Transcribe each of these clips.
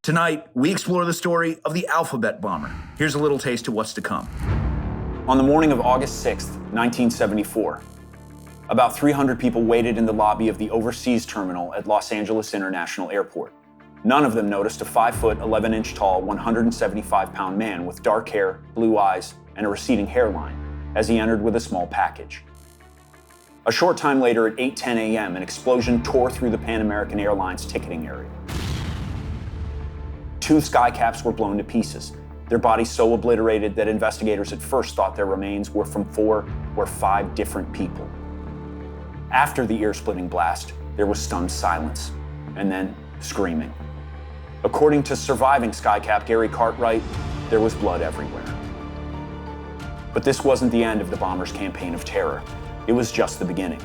Tonight, we explore the story of the Alphabet bomber. Here's a little taste of what's to come. On the morning of August 6th, 1974, about 300 people waited in the lobby of the overseas terminal at Los Angeles International Airport. None of them noticed a 5-foot, 11-inch tall, 175-pound man with dark hair, blue eyes, and a receding hairline as he entered with a small package. A short time later at 8:10 a.m., an explosion tore through the Pan American Airlines ticketing area. 2 skycaps were blown to pieces, their bodies so obliterated that investigators at first thought their remains were from 4 or 5 different people. After the ear-splitting blast, there was stunned silence, and then screaming. According to surviving skycap Gary Cartwright, there was blood everywhere. But this wasn't the end of the bomber's campaign of terror. It was just the beginning.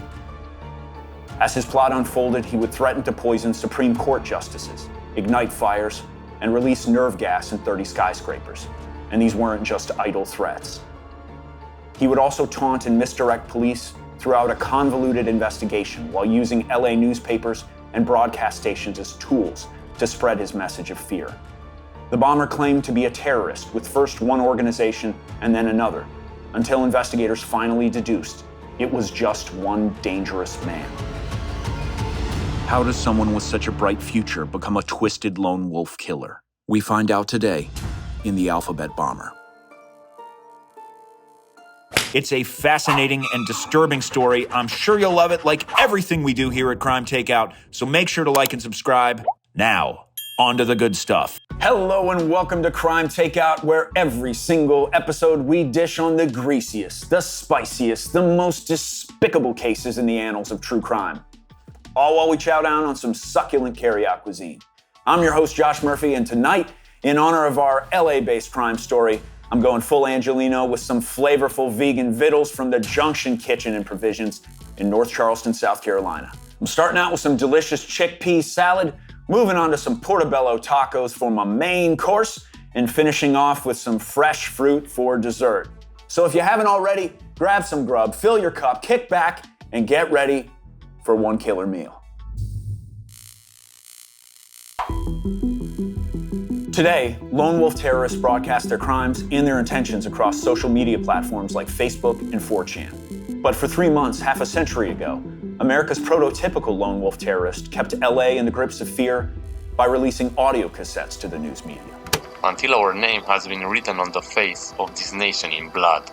As his plot unfolded, he would threaten to poison Supreme Court justices, ignite fires, and release nerve gas in 30 skyscrapers. And these weren't just idle threats. He would also taunt and misdirect police throughout a convoluted investigation while using LA newspapers and broadcast stations as tools to spread his message of fear. The bomber claimed to be a terrorist with first one organization and then another, until investigators finally deduced it was just one dangerous man. How does someone with such a bright future become a twisted lone wolf killer? We find out today in the Alphabet Bomber. It's a fascinating and disturbing story. I'm sure you'll love it, like everything we do here at Crime Takeout. So make sure to like and subscribe. Now, on to the good stuff. Hello and welcome to Crime Takeout, where every single episode we dish on the greasiest, the spiciest, the most despicable cases in the annals of true crime. All while we chow down on some succulent carry-out cuisine. I'm your host, Josh Murphy, and tonight, in honor of our LA-based crime story, I'm going full Angelino with some flavorful vegan vittles from the Junction Kitchen and Provisions in North Charleston, South Carolina. I'm starting out with some delicious chickpea salad, moving on to some portobello tacos for my main course, and finishing off with some fresh fruit for dessert. So if you haven't already, grab some grub, fill your cup, kick back, and get ready for one killer meal. Today, lone wolf terrorists broadcast their crimes and their intentions across social media platforms like Facebook and 4chan. But for 3 months, half a century ago, America's prototypical lone wolf terrorist kept LA in the grips of fear by releasing audio cassettes to the news media. Until our name has been written on the face of this nation in blood.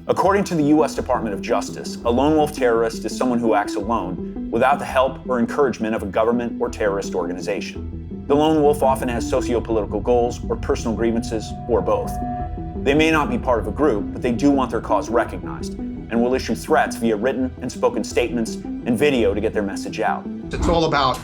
According to the U.S. Department of Justice, a lone wolf terrorist is someone who acts alone without the help or encouragement of a government or terrorist organization. The lone wolf often has socio-political goals or personal grievances, or both. They may not be part of a group, but they do want their cause recognized and will issue threats via written and spoken statements and video to get their message out. It's all about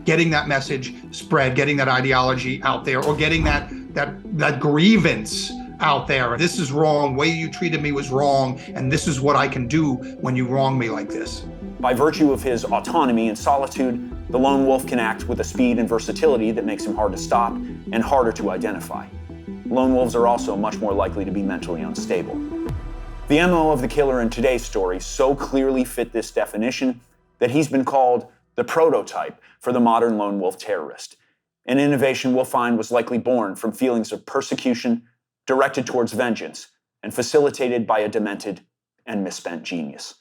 getting that message spread, getting that ideology out there, or getting that grievance out there. This is wrong, the way you treated me was wrong, and this is what I can do when you wrong me like this. By virtue of his autonomy and solitude, the lone wolf can act with a speed and versatility that makes him hard to stop and harder to identify. Lone wolves are also much more likely to be mentally unstable. The MO of the killer in today's story so clearly fit this definition that he's been called the prototype for the modern lone wolf terrorist, an innovation we'll find was likely born from feelings of persecution, directed towards vengeance, and facilitated by a demented and misspent genius.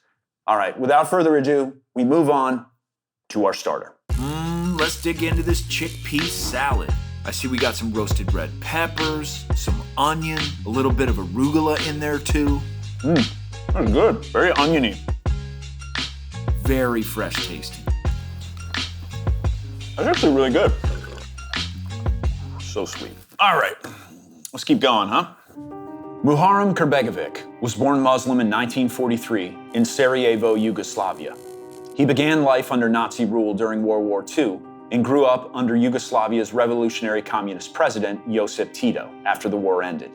All right, without further ado, we move on to our starter. Let's dig into this chickpea salad. I see we got some roasted red peppers, some onion, a little bit of arugula in there too. That's good, very oniony. Very fresh tasting. That's actually really good. So sweet. All right, let's keep going, huh? Muharrem Kurbegovic was born Muslim in 1943 in Sarajevo, Yugoslavia. He began life under Nazi rule during World War II and grew up under Yugoslavia's revolutionary communist president, Josip Tito, after the war ended.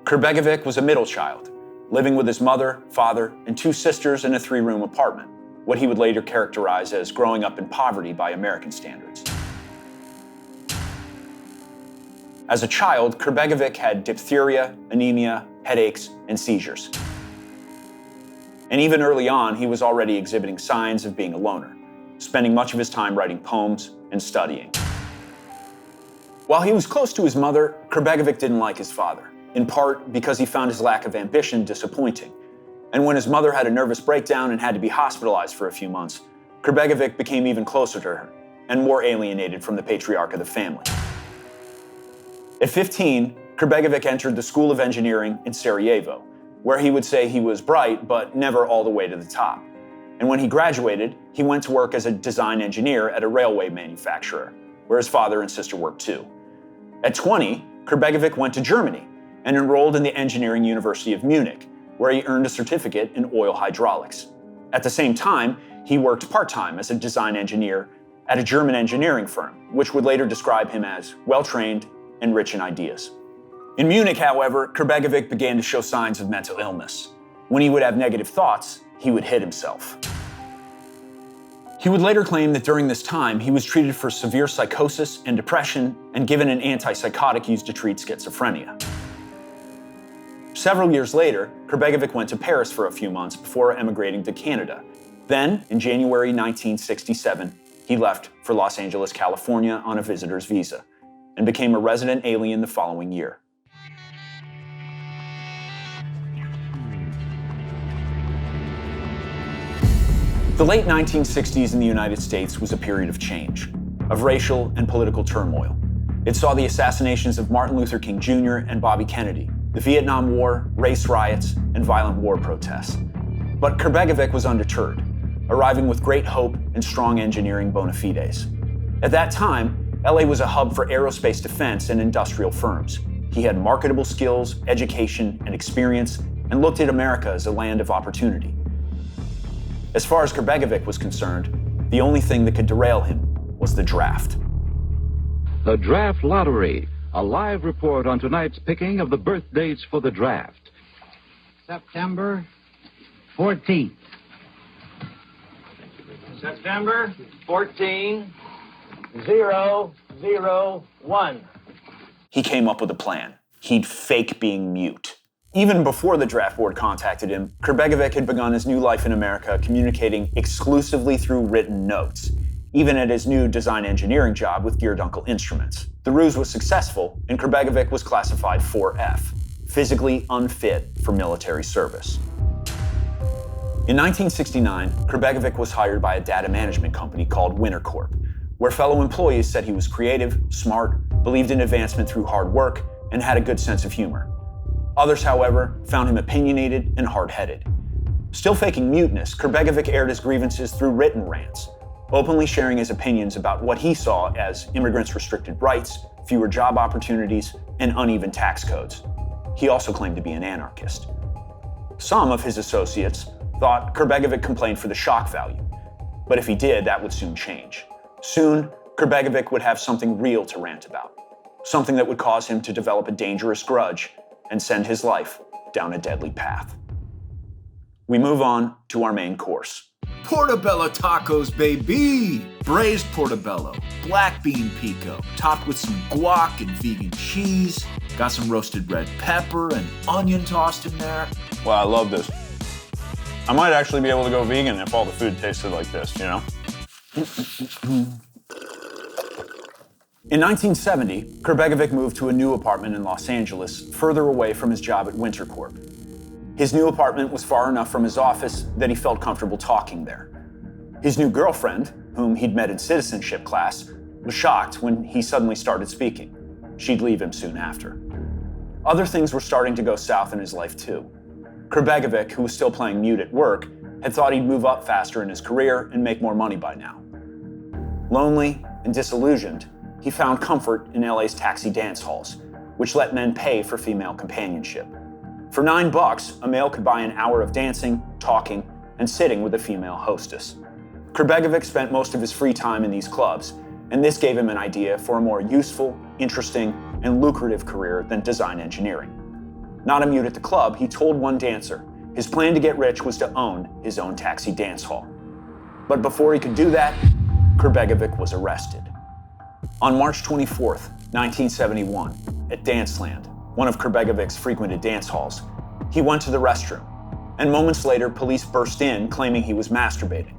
Kurbegovic was a middle child, living with his mother, father, and 2 sisters in a 3-room apartment, what he would later characterize as growing up in poverty by American standards. As a child, Kurbegovic had diphtheria, anemia, headaches, and seizures. And even early on, he was already exhibiting signs of being a loner, spending much of his time writing poems and studying. While he was close to his mother, Krbegovic didn't like his father, in part because he found his lack of ambition disappointing. And when his mother had a nervous breakdown and had to be hospitalized for a few months, Krbegovic became even closer to her and more alienated from the patriarch of the family. At 15, Krbegovic entered the School of Engineering in Sarajevo, where he would say he was bright, but never all the way to the top. And when he graduated, he went to work as a design engineer at a railway manufacturer, where his father and sister worked too. At 20, Krbegovic went to Germany and enrolled in the Engineering University of Munich, where he earned a certificate in oil hydraulics. At the same time, he worked part-time as a design engineer at a German engineering firm, which would later describe him as well-trained and rich in ideas. In Munich, however, Krbegovic began to show signs of mental illness. When he would have negative thoughts, he would hit himself. He would later claim that during this time, he was treated for severe psychosis and depression and given an antipsychotic used to treat schizophrenia. Several years later, Krbegovic went to Paris for a few months before emigrating to Canada. Then, in January 1967, he left for Los Angeles, California on a visitor's visa and became a resident alien the following year. The late 1960s in the United States was a period of change, of racial and political turmoil. It saw the assassinations of Martin Luther King Jr. and Bobby Kennedy, the Vietnam War, race riots, and violent war protests. But Krbegovic was undeterred, arriving with great hope and strong engineering bona fides. At that time, LA was a hub for aerospace defense and industrial firms. He had marketable skills, education, and experience, and looked at America as a land of opportunity. As far as Krbegovic was concerned, the only thing that could derail him was the draft. The Draft Lottery, a live report on tonight's picking of the birth dates for the draft. September 14th. September 14/001. He came up with a plan. He'd fake being mute. Even before the draft board contacted him, Krbegovic had begun his new life in America communicating exclusively through written notes, even at his new design engineering job with Geerdunkel Instruments. The ruse was successful, and Krbegovic was classified 4F, physically unfit for military service. In 1969, Krbegovic was hired by a data management company called Wintercorp, where fellow employees said he was creative, smart, believed in advancement through hard work, and had a good sense of humor. Others, however, found him opinionated and hard-headed. Still faking muteness, Krbegovic aired his grievances through written rants, openly sharing his opinions about what he saw as immigrants' restricted rights, fewer job opportunities, and uneven tax codes. He also claimed to be an anarchist. Some of his associates thought Krbegovic complained for the shock value, but if he did, that would soon change. Soon, Krbegovic would have something real to rant about, something that would cause him to develop a dangerous grudge and send his life down a deadly path. We move on to our main course. Portobello tacos, baby! Braised portobello, black bean pico, topped with some guac and vegan cheese. Got some roasted red pepper and onion tossed in there. Wow, I love this. I might actually be able to go vegan if all the food tasted like this, you know? In 1970, Krbegovic moved to a new apartment in Los Angeles, further away from his job at Wintercorp. His new apartment was far enough from his office that he felt comfortable talking there. His new girlfriend, whom he'd met in citizenship class, was shocked when he suddenly started speaking. She'd leave him soon after. Other things were starting to go south in his life too. Krbegovic, who was still playing mute at work, had thought he'd move up faster in his career and make more money by now. Lonely and disillusioned, he found comfort in LA's taxi dance halls, which let men pay for female companionship. For $9, a male could buy an hour of dancing, talking, and sitting with a female hostess. Krbegovic spent most of his free time in these clubs, and this gave him an idea for a more useful, interesting, and lucrative career than design engineering. Not a mute at the club, he told one dancer his plan to get rich was to own his own taxi dance hall. But before he could do that, Krbegovic was arrested. On March 24th, 1971, at Danceland, one of Krbegovic's frequented dance halls, he went to the restroom, and moments later, police burst in claiming he was masturbating.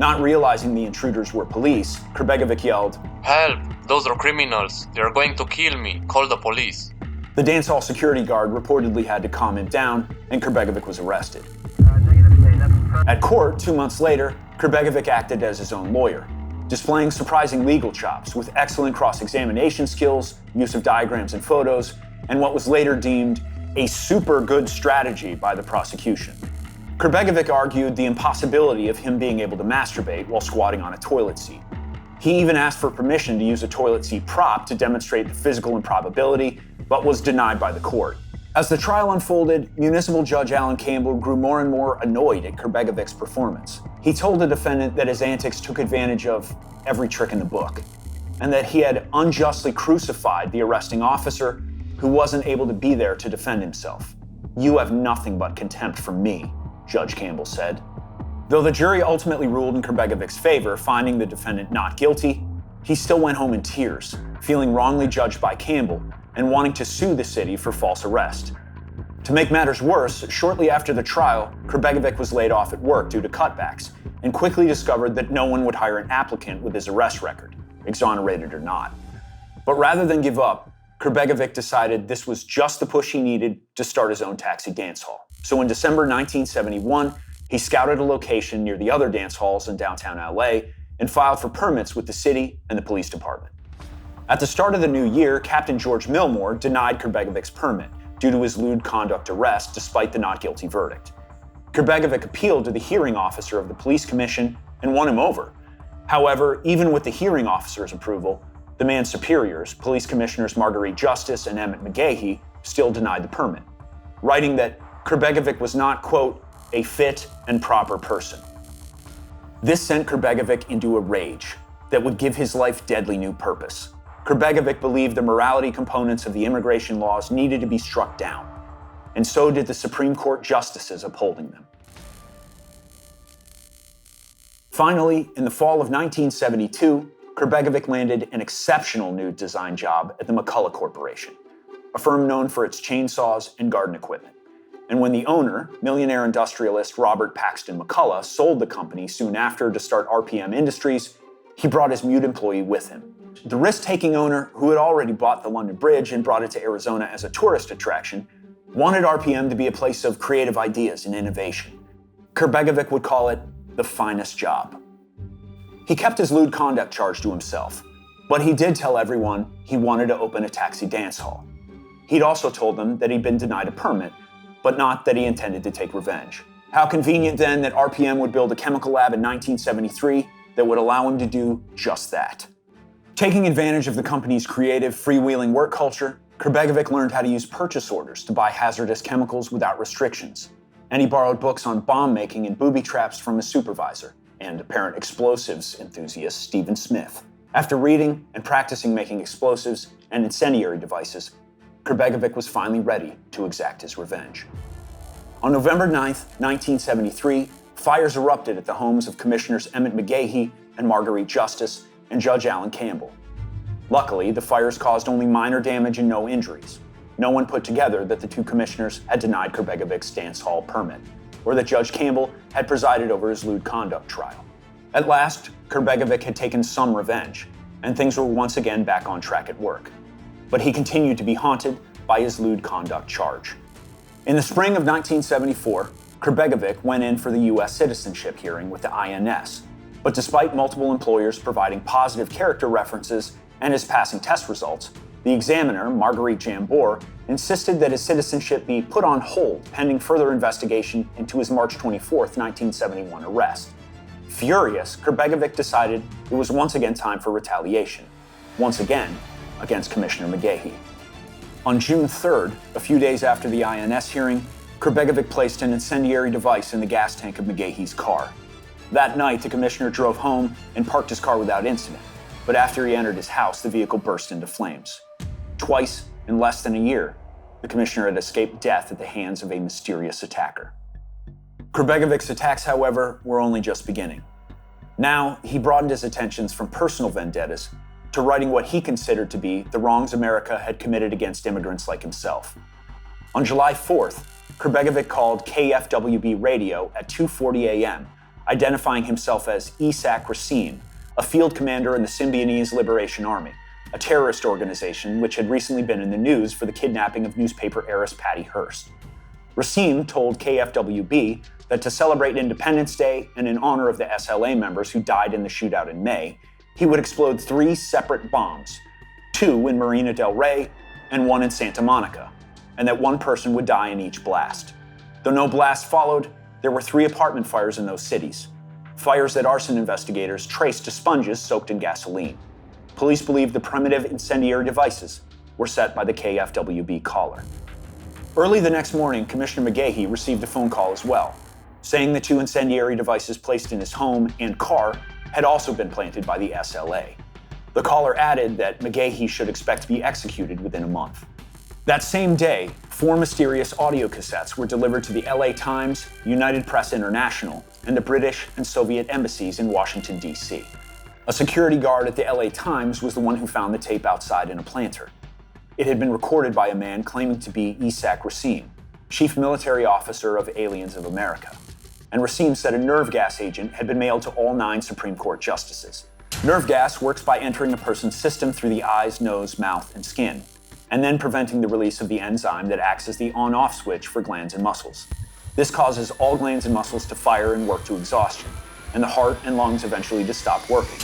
Not realizing the intruders were police, Krbegovic yelled, "Help! Those are criminals! They are going to kill me! Call the police!" The dance hall security guard reportedly had to calm him down, and Krbegovic was arrested. At court, 2 months later, Krbegovic acted as his own lawyer, displaying surprising legal chops with excellent cross-examination skills, use of diagrams and photos, and what was later deemed a super good strategy by the prosecution. Krbegovic argued the impossibility of him being able to masturbate while squatting on a toilet seat. He even asked for permission to use a toilet seat prop to demonstrate the physical improbability, but was denied by the court. As the trial unfolded, Municipal Judge Alan Campbell grew more and more annoyed at Krbegovic's performance. He told the defendant that his antics took advantage of every trick in the book, and that he had unjustly crucified the arresting officer who wasn't able to be there to defend himself. "You have nothing but contempt for me," Judge Campbell said. Though the jury ultimately ruled in Krbegovic's favor, finding the defendant not guilty, he still went home in tears, feeling wrongly judged by Campbell and wanting to sue the city for false arrest. To make matters worse, shortly after the trial, Krbegovic was laid off at work due to cutbacks and quickly discovered that no one would hire an applicant with his arrest record, exonerated or not. But rather than give up, Krbegovic decided this was just the push he needed to start his own taxi dance hall. So in December 1971, he scouted a location near the other dance halls in downtown LA and filed for permits with the city and the police department. At the start of the new year, Captain George Milmore denied Krbegovic's permit due to his lewd conduct arrest despite the not guilty verdict. Krbegovic appealed to the hearing officer of the police commission and won him over. However, even with the hearing officer's approval, the man's superiors, police commissioners Marguerite Justice and Emmett McGahey, still denied the permit, writing that Krbegovic was not, quote, a fit and proper person. This sent Krbegovic into a rage that would give his life deadly new purpose. Krbegovic believed the morality components of the immigration laws needed to be struck down, and so did the Supreme Court justices upholding them. Finally, in the fall of 1972, Krbegovic landed an exceptional new design job at the McCullough Corporation, a firm known for its chainsaws and garden equipment. And when the owner, millionaire industrialist Robert Paxton McCullough, sold the company soon after to start RPM Industries, he brought his mute employee with him. The risk-taking owner, who had already bought the London Bridge and brought it to Arizona as a tourist attraction, wanted RPM to be a place of creative ideas and innovation. Krbegovic would call it the finest job. He kept his lewd conduct charge to himself, but he did tell everyone he wanted to open a taxi dance hall. He'd also told them that he'd been denied a permit, but not that he intended to take revenge. How convenient then that RPM would build a chemical lab in 1973 that would allow him to do just that. Taking advantage of the company's creative, freewheeling work culture, Krbegovic learned how to use purchase orders to buy hazardous chemicals without restrictions. And he borrowed books on bomb making and booby traps from his supervisor and apparent explosives enthusiast Stephen Smith. After reading and practicing making explosives and incendiary devices, Krbegovic was finally ready to exact his revenge. On November 9th, 1973, fires erupted at the homes of Commissioners Emmett McGahey and Marguerite Justice and Judge Alan Campbell. Luckily, the fires caused only minor damage and no injuries. No one put together that the two commissioners had denied Krbegovic's dance hall permit, or that Judge Campbell had presided over his lewd conduct trial. At last, Krbegovic had taken some revenge, and things were once again back on track at work. But he continued to be haunted by his lewd conduct charge. In the spring of 1974, Krbegovic went in for the U.S. citizenship hearing with the INS, but despite multiple employers providing positive character references and his passing test results, the examiner, Marguerite Jambor, insisted that his citizenship be put on hold pending further investigation into his March 24, 1971 arrest. Furious, Krbegovic decided it was once again time for retaliation, once again against Commissioner McGahey. On June 3rd, a few days after the INS hearing, Krbegovic placed an incendiary device in the gas tank of McGahey's car. That night, the commissioner drove home and parked his car without incident, but after he entered his house, the vehicle burst into flames. Twice in less than a year, the commissioner had escaped death at the hands of a mysterious attacker. Krbegovic's attacks, however, were only just beginning. Now, he broadened his attentions from personal vendettas to righting what he considered to be the wrongs America had committed against immigrants like himself. On July 4th, Krbegovic called KFWB radio at 2:40 a.m., identifying himself as Isak Racine, a field commander in the Symbionese Liberation Army, a terrorist organization which had recently been in the news for the kidnapping of newspaper heiress Patty Hearst. Racine told KFWB that to celebrate Independence Day and in honor of the SLA members who died in the shootout in May, he would explode 3 separate bombs, 2 in Marina del Rey and 1 in Santa Monica, and that 1 person would die in each blast. Though no blast followed, there were 3 apartment fires in those cities, fires that arson investigators traced to sponges soaked in gasoline. Police believe the primitive incendiary devices were set by the KFWB caller. Early the next morning, Commissioner McGahey received a phone call as well, saying the 2 incendiary devices placed in his home and car had also been planted by the SLA. The caller added that McGahey should expect to be executed within a month. That same day, 4 mysterious audio cassettes were delivered to the LA Times, United Press International, and the British and Soviet embassies in Washington, D.C. A security guard at the LA Times was the one who found the tape outside in a planter. It had been recorded by a man claiming to be Isak Racine, chief military officer of Aliens of America. And Racine said a nerve gas agent had been mailed to all 9 Supreme Court justices. Nerve gas works by entering a person's system through the eyes, nose, mouth, and skin, and then preventing the release of the enzyme that acts as the on-off switch for glands and muscles. This causes all glands and muscles to fire and work to exhaustion, and the heart and lungs eventually to stop working.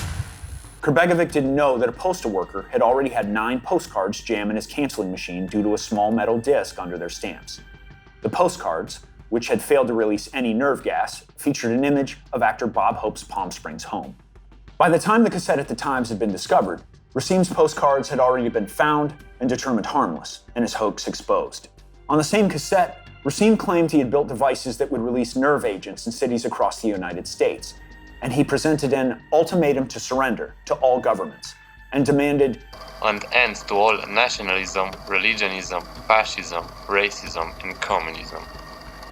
Krbegovic didn't know that a postal worker had already had 9 postcards jam in his canceling machine due to a small metal disc under their stamps. The postcards, which had failed to release any nerve gas, featured an image of actor Bob Hope's Palm Springs home. By the time the cassette at the Times had been discovered, Racine's postcards had already been found and determined harmless, and his hoax exposed. On the same cassette, Racine claimed he had built devices that would release nerve agents in cities across the United States, and he presented an ultimatum to surrender to all governments, and demanded an end to all nationalism, religionism, fascism, racism, and communism.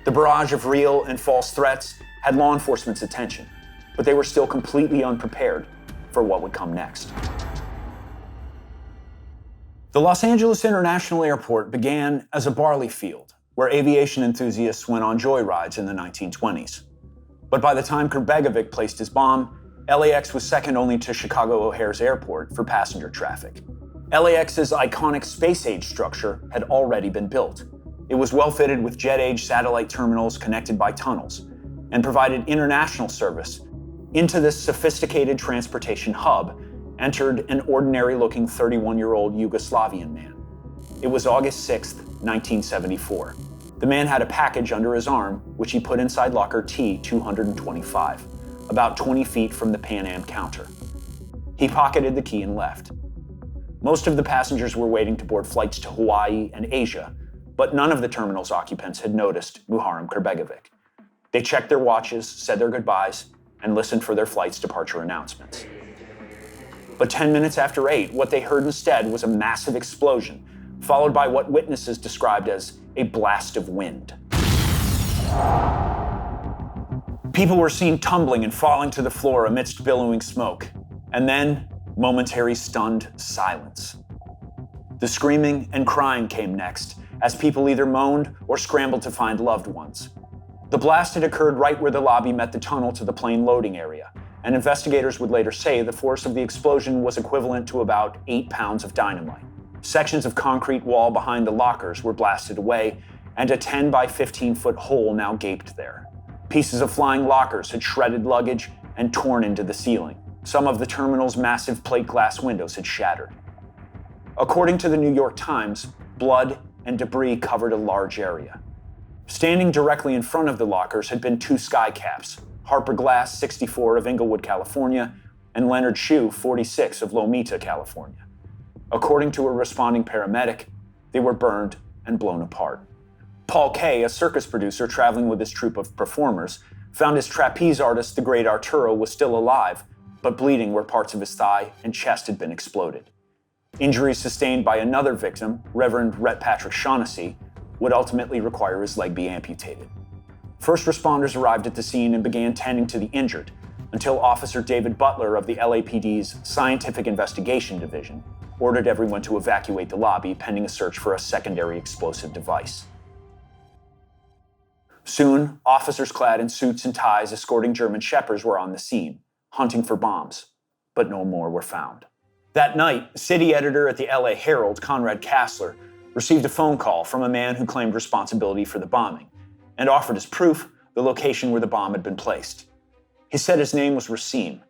The barrage of real and false threats had law enforcement's attention, but they were still completely unprepared for what would come next. The Los Angeles International Airport began as a barley field where aviation enthusiasts went on joyrides in the 1920s. But by the time Krbegovic placed his bomb, LAX was second only to Chicago O'Hare's airport for passenger traffic. LAX's iconic space-age structure had already been built. It was well-fitted with jet-age satellite terminals connected by tunnels, and provided international service. Into this sophisticated transportation hub entered an ordinary-looking 31-year-old Yugoslavian man. It was August 6, 1974. The man had a package under his arm, which he put inside locker T-225, about 20 feet from the Pan Am counter. He pocketed the key and left. Most of the passengers were waiting to board flights to Hawaii and Asia, but none of the terminal's occupants had noticed Muharrem Krbegovic. They checked their watches, said their goodbyes, and listened for their flight's departure announcements. But 10 minutes after 8, what they heard instead was a massive explosion, followed by what witnesses described as a blast of wind. People were seen tumbling and falling to the floor amidst billowing smoke, and then momentary stunned silence. The screaming and crying came next, as people either moaned or scrambled to find loved ones. The blast had occurred right where the lobby met the tunnel to the plane loading area, and investigators would later say the force of the explosion was equivalent to about 8 pounds of dynamite. Sections of concrete wall behind the lockers were blasted away, and a 10 by 15-foot hole now gaped there. Pieces of flying lockers had shredded luggage and torn into the ceiling. Some of the terminal's massive plate glass windows had shattered. According to the New York Times, blood and debris covered a large area. Standing directly in front of the lockers had been 2 skycaps, Harper Glass, 64, of Inglewood, California, and Leonard Shue, 46, of Lomita, California. According to a responding paramedic, they were burned and blown apart. Paul Kay, a circus producer traveling with his troupe of performers, found his trapeze artist, the great Arturo, was still alive, but bleeding where parts of his thigh and chest had been exploded. Injuries sustained by another victim, Reverend Rhett Patrick Shaughnessy, would ultimately require his leg be amputated. First responders arrived at the scene and began tending to the injured, until Officer David Butler of the LAPD's Scientific Investigation Division ordered everyone to evacuate the lobby pending a search for a secondary explosive device. Soon, officers clad in suits and ties escorting German shepherds were on the scene, hunting for bombs, but no more were found. That night, city editor at the LA Herald, Conrad Kassler, received a phone call from a man who claimed responsibility for the bombing and offered as proof the location where the bomb had been placed. He said his name was Racine,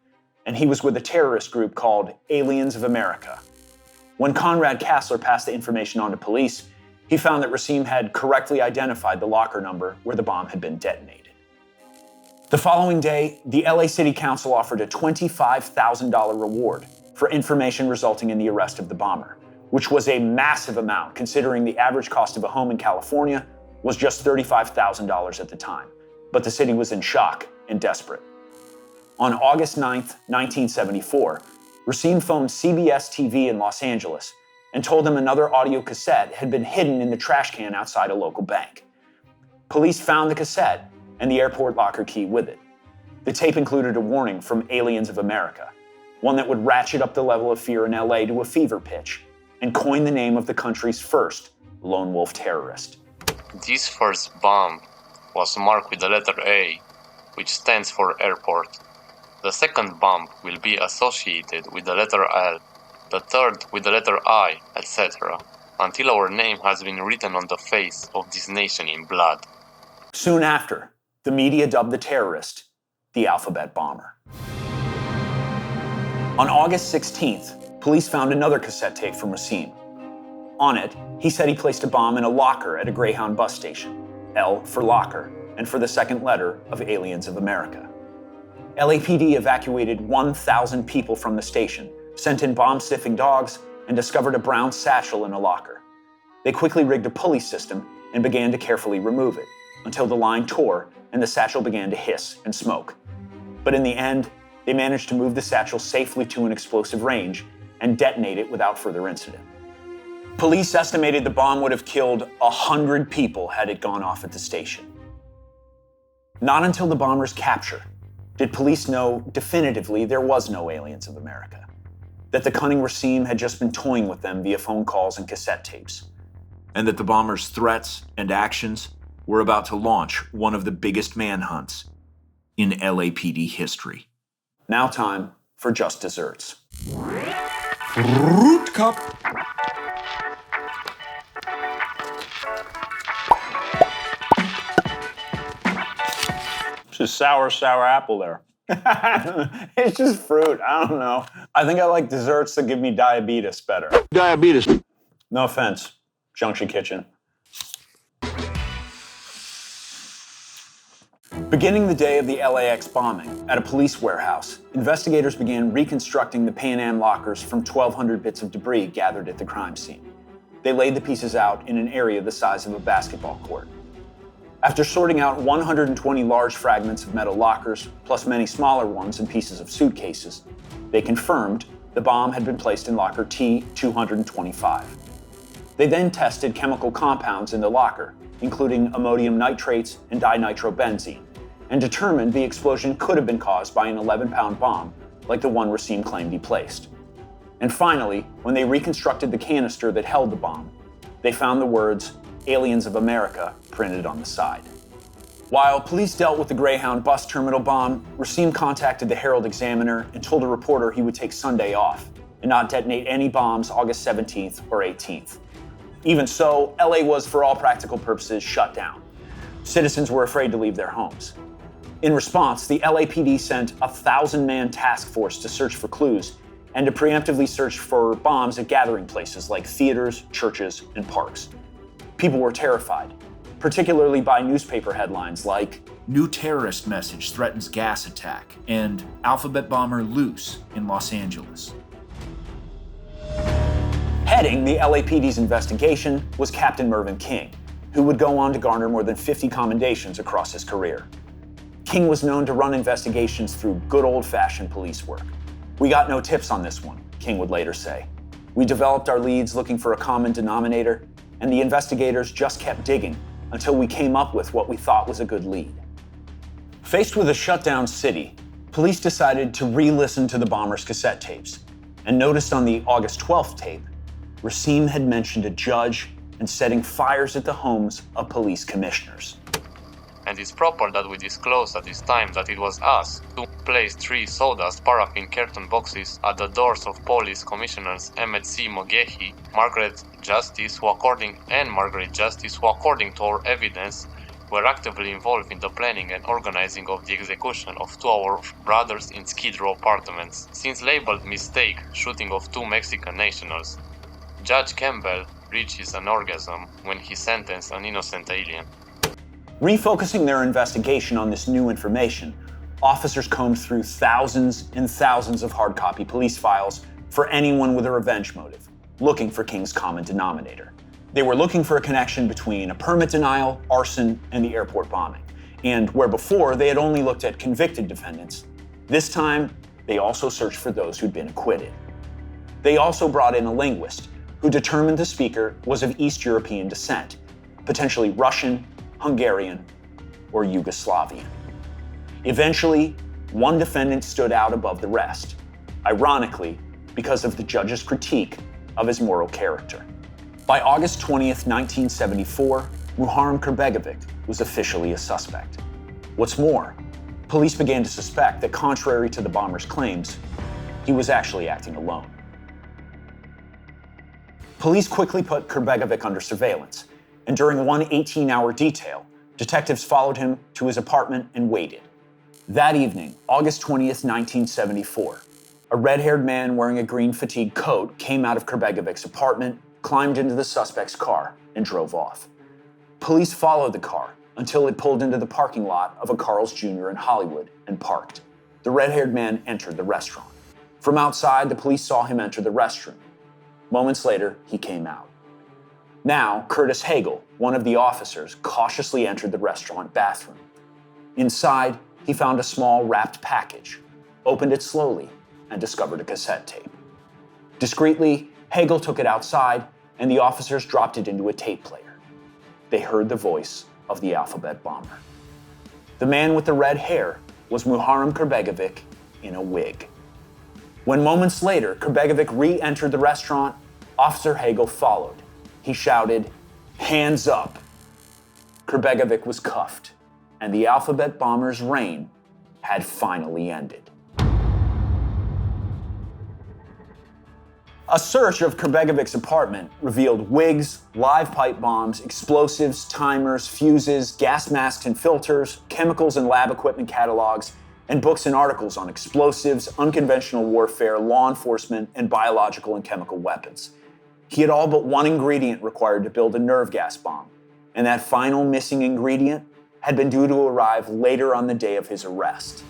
and he was with a terrorist group called Aliens of America. When Conrad Kassler passed the information on to police, he found that Racine had correctly identified the locker number where the bomb had been detonated. The following day, the LA City Council offered a $25,000 reward for information resulting in the arrest of the bomber, which was a massive amount considering the average cost of a home in California was just $35,000 at the time. But the city was in shock and desperate. On August 9th, 1974, Racine phoned CBS TV in Los Angeles and told them another audio cassette had been hidden in the trash can outside a local bank. Police found the cassette and the airport locker key with it. The tape included a warning from Aliens of America, one that would ratchet up the level of fear in LA to a fever pitch and coin the name of the country's first lone wolf terrorist. This first bomb was marked with the letter A, which stands for airport. The second bomb will be associated with the letter L, the third with the letter I, etc., until our name has been written on the face of this nation in blood. Soon after, the media dubbed the terrorist the Alphabet Bomber. On August 16th, police found another cassette tape from Racine. On it, he said he placed a bomb in a locker at a Greyhound bus station, L for locker, and for the second letter of Aliens of America. LAPD evacuated 1,000 people from the station, sent in bomb-sniffing dogs, and discovered a brown satchel in a locker. They quickly rigged a pulley system and began to carefully remove it, until the line tore and the satchel began to hiss and smoke. But in the end, they managed to move the satchel safely to an explosive range and detonate it without further incident. Police estimated the bomb would have killed 100 people had it gone off at the station. Not until the bomber's capture did police know definitively there was no Aliens of America, that the cunning Racine had just been toying with them via phone calls and cassette tapes, and that the bomber's threats and actions were about to launch one of the biggest manhunts in LAPD history. Now time for Just Desserts. Root cup. Just sour apple there. It's just fruit. I don't know. I think I like desserts that give me diabetes better. Diabetes. No offense, Junction Kitchen. Beginning the day of the LAX bombing, at a police warehouse, investigators began reconstructing the Pan Am lockers from 1,200 bits of debris gathered at the crime scene. They laid the pieces out in an area the size of a basketball court. After sorting out 120 large fragments of metal lockers, plus many smaller ones and pieces of suitcases, they confirmed the bomb had been placed in locker T-225. They then tested chemical compounds in the locker, including ammonium nitrates and dinitrobenzene, and determined the explosion could have been caused by an 11-pound bomb, like the one Racine claimed he placed. And finally, when they reconstructed the canister that held the bomb, they found the words Aliens of America printed on the side. While police dealt with the Greyhound bus terminal bomb, Racine contacted the Herald Examiner and told a reporter he would take Sunday off and not detonate any bombs August 17th or 18th. Even so, LA was, for all practical purposes, shut down. Citizens were afraid to leave their homes. In response, the LAPD sent a 1,000-man task force to search for clues and to preemptively search for bombs at gathering places like theaters, churches, and parks. People were terrified, particularly by newspaper headlines like New terrorist message threatens gas attack and Alphabet bomber loose in Los Angeles. Heading the LAPD's investigation was Captain Mervyn King, who would go on to garner more than 50 commendations across his career. King was known to run investigations through good old-fashioned police work. "We got no tips on this one," King would later say. "We developed our leads looking for a common denominator, and the investigators just kept digging until we came up with what we thought was a good lead." Faced with a shutdown city, police decided to re-listen to the bomber's cassette tapes and noticed on the August 12th tape, Racine had mentioned a judge and setting fires at the homes of police commissioners. and it's proper that we disclose at this time that it was us who placed 3 sawdust paraffin carton boxes at the doors of Police Commissioners Emmett C. Mogehi, Margaret Justice, who according to our evidence were actively involved in the planning and organizing of the execution of 2 of our brothers in Skid Row apartments, since labeled mistake shooting of 2 Mexican nationals. Judge Campbell reaches an orgasm when he sentenced an innocent alien. Refocusing their investigation on this new information, officers combed through thousands and thousands of hard copy police files for anyone with a revenge motive, looking for King's common denominator. They were looking for a connection between a permit denial, arson, and the airport bombing. And where before they had only looked at convicted defendants, this time they also searched for those who'd been acquitted. They also brought in a linguist who determined the speaker was of East European descent, potentially Russian, Hungarian, or Yugoslavian. Eventually, one defendant stood out above the rest, ironically, because of the judge's critique of his moral character. By August 20th, 1974, Muharrem Kurbegovic was officially a suspect. What's more, police began to suspect that contrary to the bomber's claims, he was actually acting alone. Police quickly put Kurbegovic under surveillance, and during one 18-hour detail, detectives followed him to his apartment and waited. That evening, August 20th, 1974, a red-haired man wearing a green fatigue coat came out of Kurbegovic's apartment, climbed into the suspect's car, and drove off. Police followed the car until it pulled into the parking lot of a Carl's Jr. in Hollywood and parked. The red-haired man entered the restaurant. From outside, the police saw him enter the restroom. Moments later, he came out. Now, Curtis Hagel, one of the officers, cautiously entered the restaurant bathroom. Inside, he found a small wrapped package, opened it slowly, and discovered a cassette tape. Discreetly, Hagel took it outside, and the officers dropped it into a tape player. They heard the voice of the alphabet bomber. The man with the red hair was Muharrem Kurbegovic in a wig. When moments later, Kurbegovic re-entered the restaurant, Officer Hagel followed. He shouted, "Hands up!" Kurbegovic was cuffed, and the alphabet bomber's reign had finally ended. A search of Kurbegovic's apartment revealed wigs, live pipe bombs, explosives, timers, fuses, gas masks and filters, chemicals and lab equipment catalogs, and books and articles on explosives, unconventional warfare, law enforcement, and biological and chemical weapons. He had all but one ingredient required to build a nerve gas bomb, and that final missing ingredient had been due to arrive later on the day of his arrest.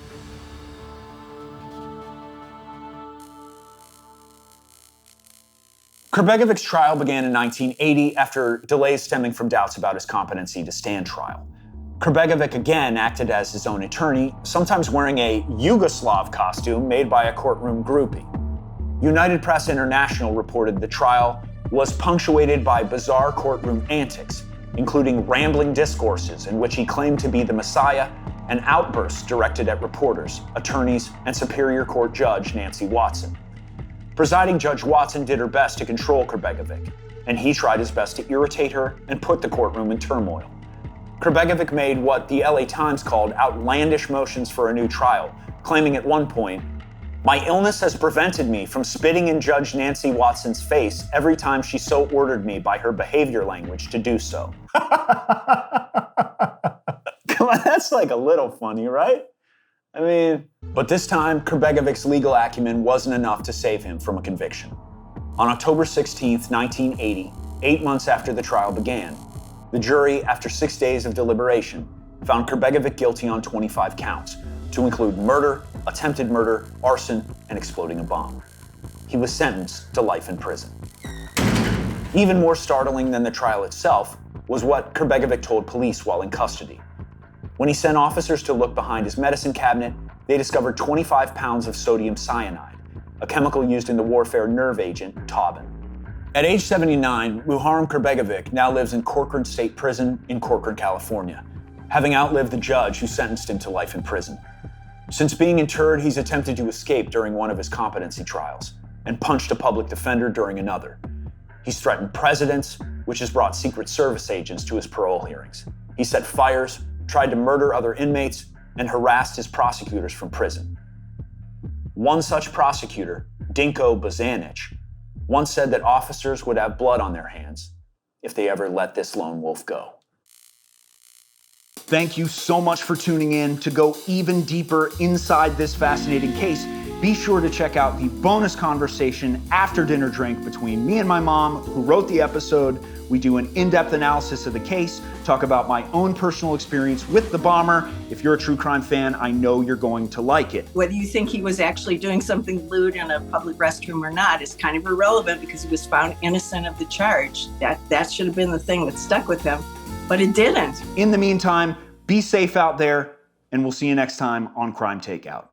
Kurbegovic's trial began in 1980 after delays stemming from doubts about his competency to stand trial. Kurbegovic again acted as his own attorney, sometimes wearing a Yugoslav costume made by a courtroom groupie. United Press International reported the trial was punctuated by bizarre courtroom antics, including rambling discourses in which he claimed to be the Messiah and outbursts directed at reporters, attorneys, and Superior Court Judge Nancy Watson. Presiding Judge Watson did her best to control Kurbegovic, and he tried his best to irritate her and put the courtroom in turmoil. Kurbegovic made what the LA Times called outlandish motions for a new trial, claiming at one point, "My illness has prevented me from spitting in Judge Nancy Watson's face every time she so ordered me by her behavior language to do so." Come on, that's like a little funny, right? I mean, but this time, Kurbegovic's legal acumen wasn't enough to save him from a conviction. On October 16th, 1980, 8 months after the trial began, the jury, after 6 days of deliberation, found Kurbegovic guilty on 25 counts, to include murder, attempted murder, arson, and exploding a bomb. He was sentenced to life in prison. Even more startling than the trial itself was what Kurbegovic told police while in custody. When he sent officers to look behind his medicine cabinet, they discovered 25 pounds of sodium cyanide, a chemical used in the warfare nerve agent Taubin. At age 79, Muharrem Kurbegovic now lives in Corcoran State Prison in Corcoran, California, having outlived the judge who sentenced him to life in prison. Since being interred, he's attempted to escape during one of his competency trials and punched a public defender during another. He's threatened presidents, which has brought Secret Service agents to his parole hearings. He set fires, tried to murder other inmates, and harassed his prosecutors from prison. One such prosecutor, Dinko Bazanich, once said that officers would have blood on their hands if they ever let this lone wolf go. Thank you so much for tuning in. To go even deeper inside this fascinating case, be sure to check out the bonus conversation after dinner drink between me and my mom, who wrote the episode. We do an in-depth analysis of the case, talk about my own personal experience with the bomber. If you're a true crime fan, I know you're going to like it. Whether you think he was actually doing something lewd in a public restroom or not is kind of irrelevant because he was found innocent of the charge. That should have been the thing that stuck with him, but it didn't. In the meantime, be safe out there, and we'll see you next time on Crime Takeout.